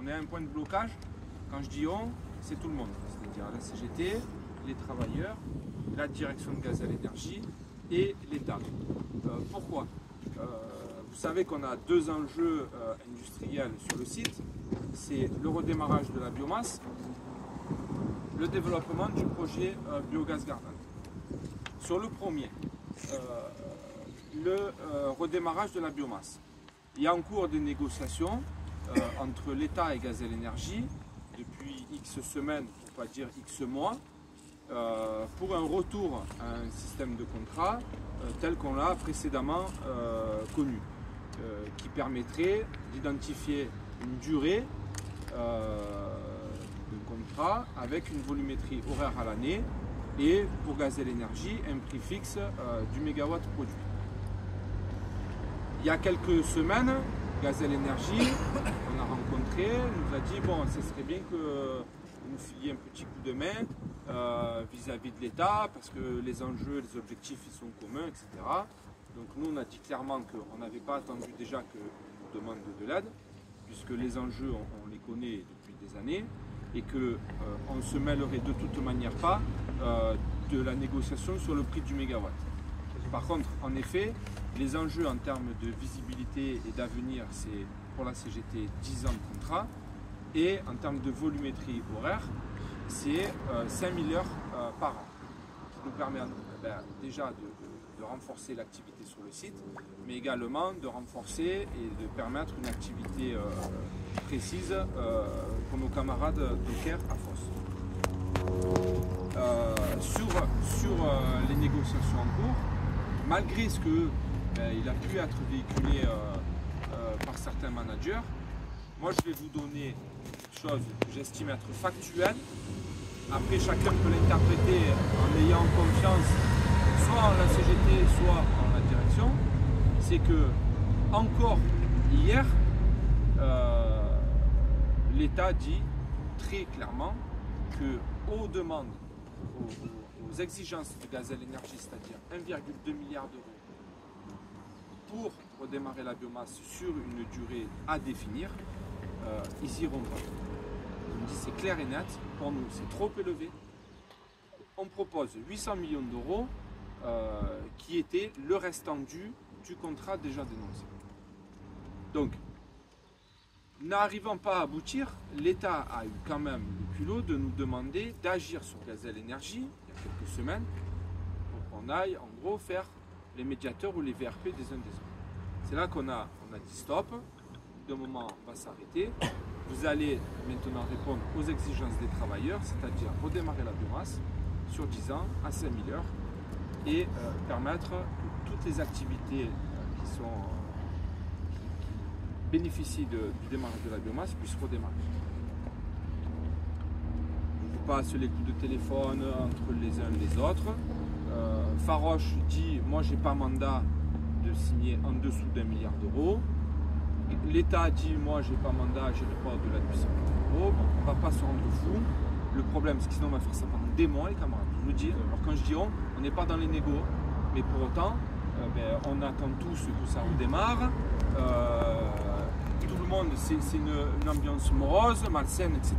on est à un point de blocage. Quand je dis on, c'est tout le monde, c'est-à-dire la CGT, les travailleurs, la direction de Gazelle Énergie et l'État. Pourquoi? Vous savez qu'on a deux enjeux industriels sur le site, c'est le redémarrage de la biomasse, le développement du projet Biogaz Garden. Sur le premier, le redémarrage de la biomasse. Il y a en cours des négociations entre l'État et Gazelle Énergie depuis X semaines, pour ne pas dire X mois, pour un retour à un système de contrat tel qu'on l'a précédemment connu, qui permettrait d'identifier une durée de contrat avec une volumétrie horaire à l'année et pour Gazelle Énergie un prix fixe du mégawatt produit. Il y a quelques semaines, Gazelle Énergie, on a rencontré, nous a dit bon, ce serait bien que vous nous filiez un petit coup de main vis-à-vis de l'État, parce que les enjeux, les objectifs, ils sont communs, etc. Donc nous, on a dit clairement qu'on n'avait pas attendu déjà que nous demande de l'aide, puisque les enjeux, on les connaît depuis des années, et qu'on ne se mêlerait de toute manière pas de la négociation sur le prix du mégawatt. Par contre, en effet, les enjeux en termes de visibilité et d'avenir, c'est pour la CGT 10 ans de contrat, et en termes de volumétrie horaire, c'est 5000 heures par an, qui nous permet déjà de renforcer l'activité sur le site, mais également de renforcer et de permettre une activité précise pour nos camarades dockers à Fos. Sur les négociations en cours, malgré ce qu'il a pu être véhiculé par certains managers, moi je vais vous donner quelque chose que j'estime être factuel. Après, chacun peut l'interpréter en ayant confiance soit en la CGT, soit en la direction. C'est que, encore hier, l'État dit très clairement qu'aux demandes, aux exigences de Gazelle Énergie, c'est-à-dire 1,2 milliard d'euros pour redémarrer la biomasse sur une durée à définir, ils iront pas. On dit c'est clair et net, pour nous c'est trop élevé. On propose 800 millions d'euros qui était le restant dû du contrat déjà dénoncé. Donc, n'arrivant pas à aboutir, l'État a eu quand même le culot de nous demander d'agir sur Gazelle Énergie, il y a quelques semaines, pour qu'on aille en gros faire les médiateurs ou les VRP des uns des autres. C'est là qu'on a dit stop, de moment on va s'arrêter, vous allez maintenant répondre aux exigences des travailleurs, c'est-à-dire redémarrer la biomasse sur 10 ans à 5000 heures et permettre que toutes les activités qui bénéficient du démarrage de la biomasse puissent redémarrer. Je vous passe les coups de téléphone entre les uns et les autres. Faroche dit moi j'ai pas mandat de signer en dessous d'1 milliard d'euros. L'État dit moi j'ai pas mandat, j'ai pas au-delà de 800 millions d'euros. Bon, on va pas se rendre fou. Le problème c'est que sinon on va faire ça pendant des mois les camarades. Je vous le dis. Alors quand je dis on n'est pas dans les négos, mais pour autant on attend tous que ça redémarre. Tout le monde, c'est une ambiance morose, malsaine, etc.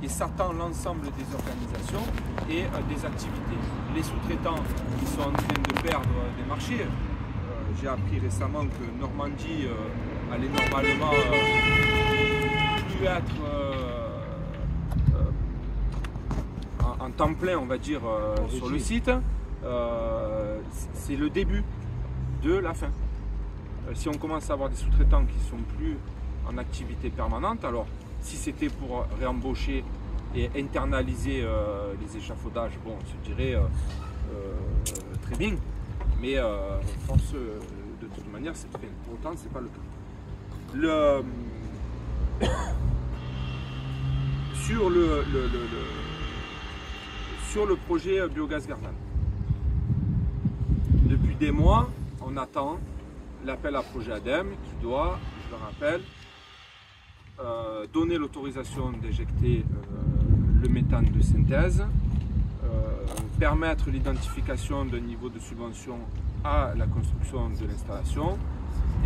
Et ça tend l'ensemble des organisations et des activités. Les sous-traitants qui sont en train de perdre des marchés. J'ai appris récemment que Normandie allait normalement plus être en temps plein, on va dire, sur le site. C'est le début de la fin. Si on commence à avoir des sous-traitants qui ne sont plus en activité permanente, alors si c'était pour réembaucher et internaliser les échafaudages, bon, on se dirait très bien, mais force de toute manière, c'est très bien. Pour autant, ce n'est pas le cas. Sur le projet Biogaz Garden, depuis des mois, on attend l'appel à projet ADEME qui doit, je le rappelle, donner l'autorisation d'éjecter le méthane de synthèse, permettre l'identification d'un niveau de subvention à la construction de l'installation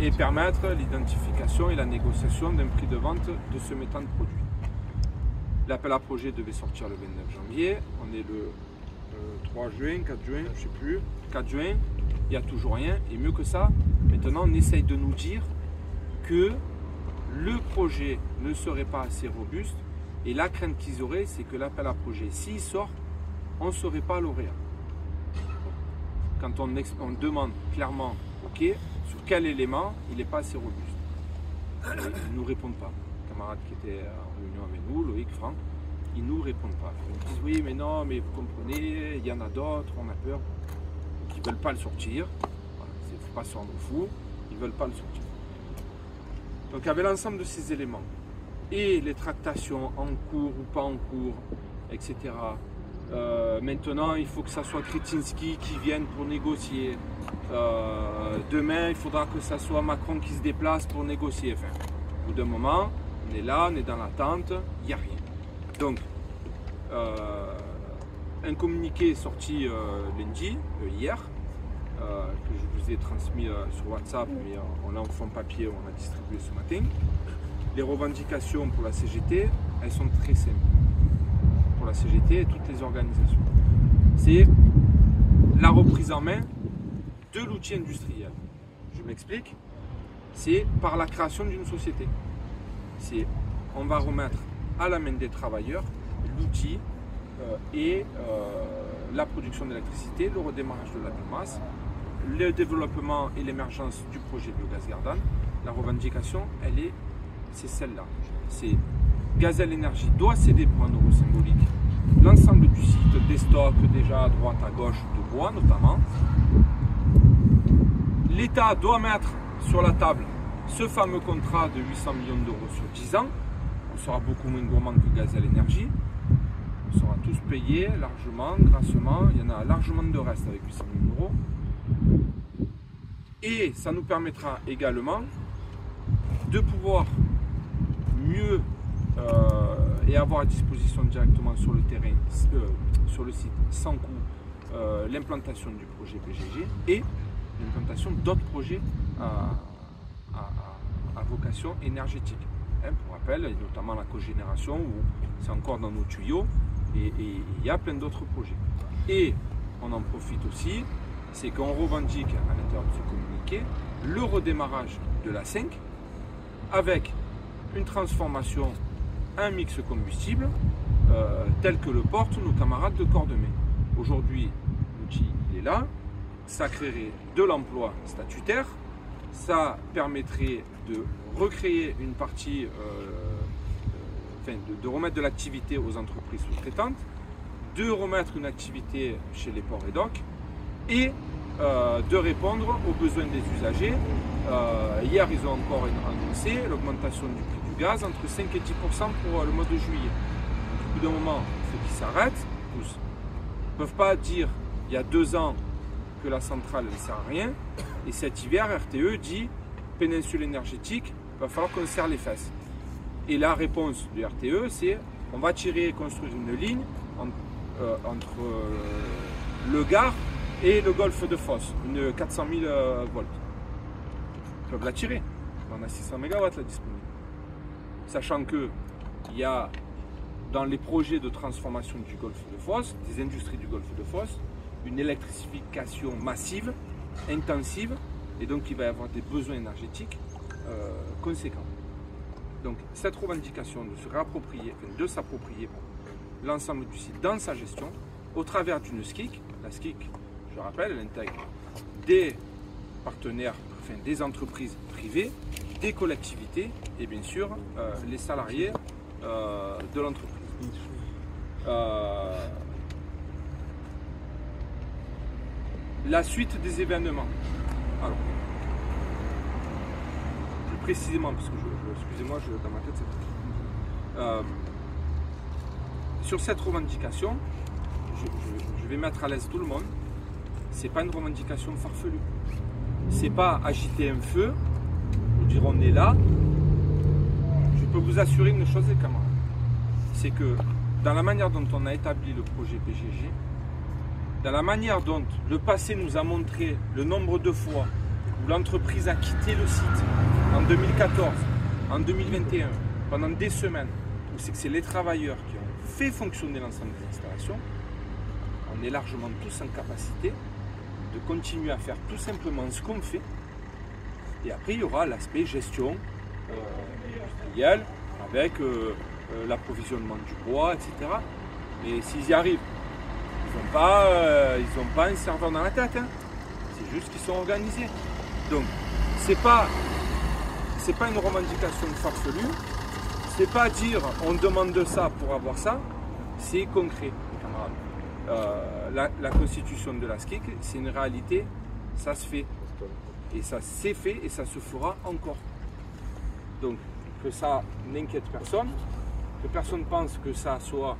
et permettre l'identification et la négociation d'un prix de vente de ce méthane produit. L'appel à projet devait sortir le 29 janvier, on est le 3 juin, 4 juin, je ne sais plus, 4 juin, il n'y a toujours rien, et mieux que ça, maintenant on essaye de nous dire que le projet ne serait pas assez robuste, et la crainte qu'ils auraient, c'est que l'appel à projet, s'il sort, on ne serait pas lauréat. Quand on demande clairement, ok, sur quel élément il n'est pas assez robuste. Ils ne nous répondent pas. Les camarades qui étaient en réunion avec nous, Loïc, Franck, ils ne nous répondent pas. Ils disent oui, mais non, mais vous comprenez, il y en a d'autres, on a peur. Donc ils ne veulent pas le sortir. Voilà, il ne faut pas se rendre fou, ils ne veulent pas le sortir. Donc avec l'ensemble de ces éléments, et les tractations en cours ou pas en cours, etc. Maintenant, il faut que ça soit Kretinsky qui vienne pour négocier. Demain, il faudra que ça soit Macron qui se déplace pour négocier. Enfin, au bout d'un moment, on est là, on est dans l'attente, il n'y a rien. Donc, un communiqué est sorti lundi, hier, que je vous ai transmis sur WhatsApp, mais on l'a en fond papier, on l'a distribué ce matin. Les revendications pour la CGT, elles sont très simples. Pour la CGT et toutes les organisations. C'est la reprise en main de l'outil industriel. Je m'explique. C'est par la création d'une société. C'est on va remettre à la main des travailleurs l'outil et la production d'électricité, le redémarrage de la biomasse, le développement et l'émergence du projet Biogaz Gardanne. La revendication, c'est celle-là. C'est Gazelle Énergie doit céder pour un euro symbolique l'ensemble du site, des stocks déjà à droite, à gauche, de bois notamment. L'État doit mettre sur la table ce fameux contrat de 800 millions d'euros sur 10 ans. On sera beaucoup moins gourmand que Gazelle Énergie. On sera tous payés largement, grassement. Il y en a largement de reste avec 800 millions d'euros. Et ça nous permettra également de pouvoir mieux et avoir à disposition directement sur le terrain, sur le site, sans coût, l'implantation du projet PGG et l'implantation d'autres projets à vocation énergétique. Hein, pour rappel, notamment la cogénération, où c'est encore dans nos tuyaux, et il y a plein d'autres projets. Et on en profite aussi, c'est qu'on revendique à l'intérieur de ce communiqué le redémarrage de la 5 avec une transformation, un mix combustible tel que le portent nos camarades de Cordemais. Aujourd'hui, l'outil est là, ça créerait de l'emploi statutaire, ça permettrait de recréer une partie, de remettre de l'activité aux entreprises sous-traitantes, de remettre une activité chez les ports et docks et de répondre aux besoins des usagers. Hier, ils ont encore annoncé l'augmentation du prix du gaz entre 5 et 10% pour le mois de juillet. Au bout d'un moment, il faut qu'ils s'arrêtent tous. Ils ne peuvent pas dire il y a 2 ans que la centrale ne sert à rien et cet hiver, RTE dit péninsule énergétique, il va falloir qu'on serre les fesses. Et la réponse du RTE, c'est on va tirer et construire une ligne entre le Gard et le golfe de Fos, une 400 000 volts. Ils peuvent la tirer. On a 600 MW là disponible. Sachant qu'il y a dans les projets de transformation du golfe de Fos, des industries du golfe de Fos, une électrification massive, intensive, et donc il va y avoir des besoins énergétiques conséquents. Donc cette revendication de se réapproprier, de s'approprier l'ensemble du site dans sa gestion, au travers d'une SCIC. La SCIC, je rappelle, elle intègre des partenaires, enfin des entreprises privées, des collectivités et bien sûr les salariés de l'entreprise. La suite des événements. Alors, plus précisément, parce que excusez-moi, dans ma tête, sur cette revendication, je vais mettre à l'aise tout le monde. C'est pas une revendication farfelue. C'est pas agiter un feu, vous dire on est là. Je peux vous assurer une chose, les camarades, c'est que dans la manière dont on a établi le projet PGG, dans la manière dont le passé nous a montré le nombre de fois où l'entreprise a quitté le site en 2014, en 2021, pendant des semaines, où c'est que c'est les travailleurs qui ont fait fonctionner l'ensemble des installations, on est largement tous en capacité de continuer à faire tout simplement ce qu'on fait. Et après, il y aura l'aspect gestion industrielle avec l'approvisionnement du bois, etc. Mais s'ils y arrivent, ils n'ont pas un serveur dans la tête. Hein. C'est juste qu'ils sont organisés. Donc, c'est pas une revendication farfelue. C'est pas dire on demande ça pour avoir ça. C'est concret, camarades. La constitution de la SCIC, c'est une réalité. Ça se fait. Et ça s'est fait et ça se fera encore. Donc, que ça n'inquiète personne, que personne pense que ça soit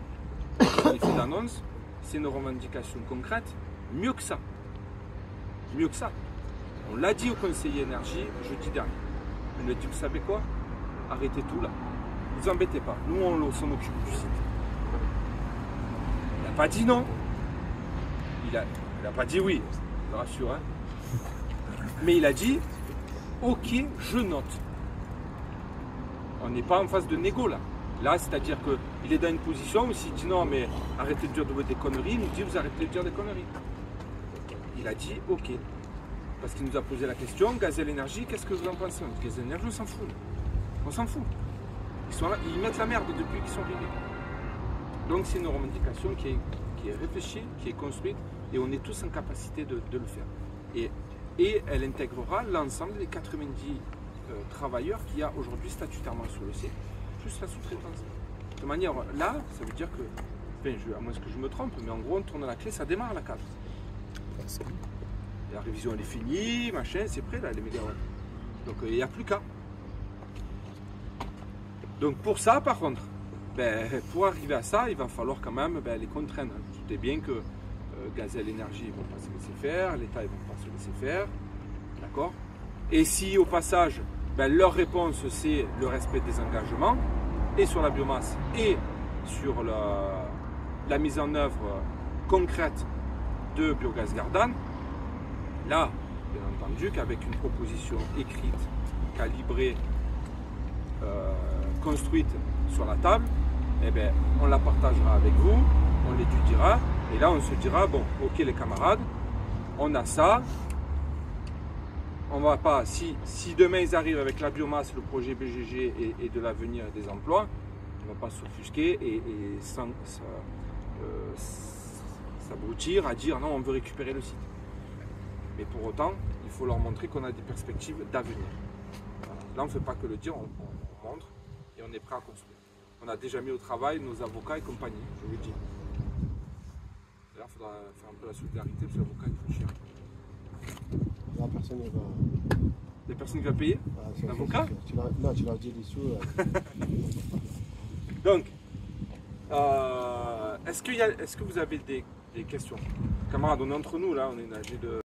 un effet d'annonce, c'est une revendication concrète, mieux que ça. Mieux que ça. On l'a dit au conseiller énergie jeudi dernier. On a dit, vous savez quoi? Arrêtez tout là. Ne vous embêtez pas. Nous, on s'en occupe du site. Il n'a pas dit non. Il n'a pas dit oui, je le rassure. Hein. Mais il a dit, ok, je note. On n'est pas en phase de négo là. Là, c'est-à-dire qu'il est dans une position où s'il dit non, mais arrêtez de dire des conneries, il nous dit vous arrêtez de dire des conneries. Il a dit ok. Parce qu'il nous a posé la question, Gazelle Énergie, qu'est-ce que vous en pensez? Gazelle Énergie, on s'en fout. On s'en fout. Ils sont là, ils mettent la merde depuis qu'ils sont arrivés. Donc c'est une revendication qui est réfléchie, qui est construite, et on est tous en capacité de le faire. Et elle intégrera l'ensemble des 90 travailleurs qu'il y a aujourd'hui statutairement sur le site, plus la sous-traitance. De manière là, ça veut dire que, enfin, à moins que je me trompe, mais en gros on tourne la clé, ça démarre la cave. La révision elle est finie, machin, c'est prêt là les mégawatts. Donc il n'y a plus qu'à. Donc pour ça par contre, pour arriver à ça, il va falloir quand même les contraindre. Vous doutez bien que Gazelle Énergie ne vont pas se laisser faire, l'État ne vont pas se laisser faire, d'accord? Et si au passage, leur réponse c'est le respect des engagements, et sur la biomasse, et sur la mise en œuvre concrète de Biogaz Gardanne, là, bien entendu qu'avec une proposition écrite, calibrée, construite sur la table, on la partagera avec vous, on l'étudiera, et là on se dira, bon, ok les camarades, on a ça, on va pas, si demain ils arrivent avec la biomasse, le projet BGG et de l'avenir des emplois, on ne va pas s'offusquer et s'abrutir à dire non, on veut récupérer le site. Mais pour autant, il faut leur montrer qu'on a des perspectives d'avenir. Voilà. Là, on ne fait pas que le dire, on montre et on est prêt à construire. On a déjà mis au travail nos avocats et compagnie, je vous le dis. D'ailleurs, il faudra faire un peu la solidarité parce que l'avocat il faut cher. La personne va... Des personnes qui vont payer l'avocat? Non, tu leur dis les sous. Donc, est-ce que vous avez des questions? Camarades, on est entre nous là, on est âgés de...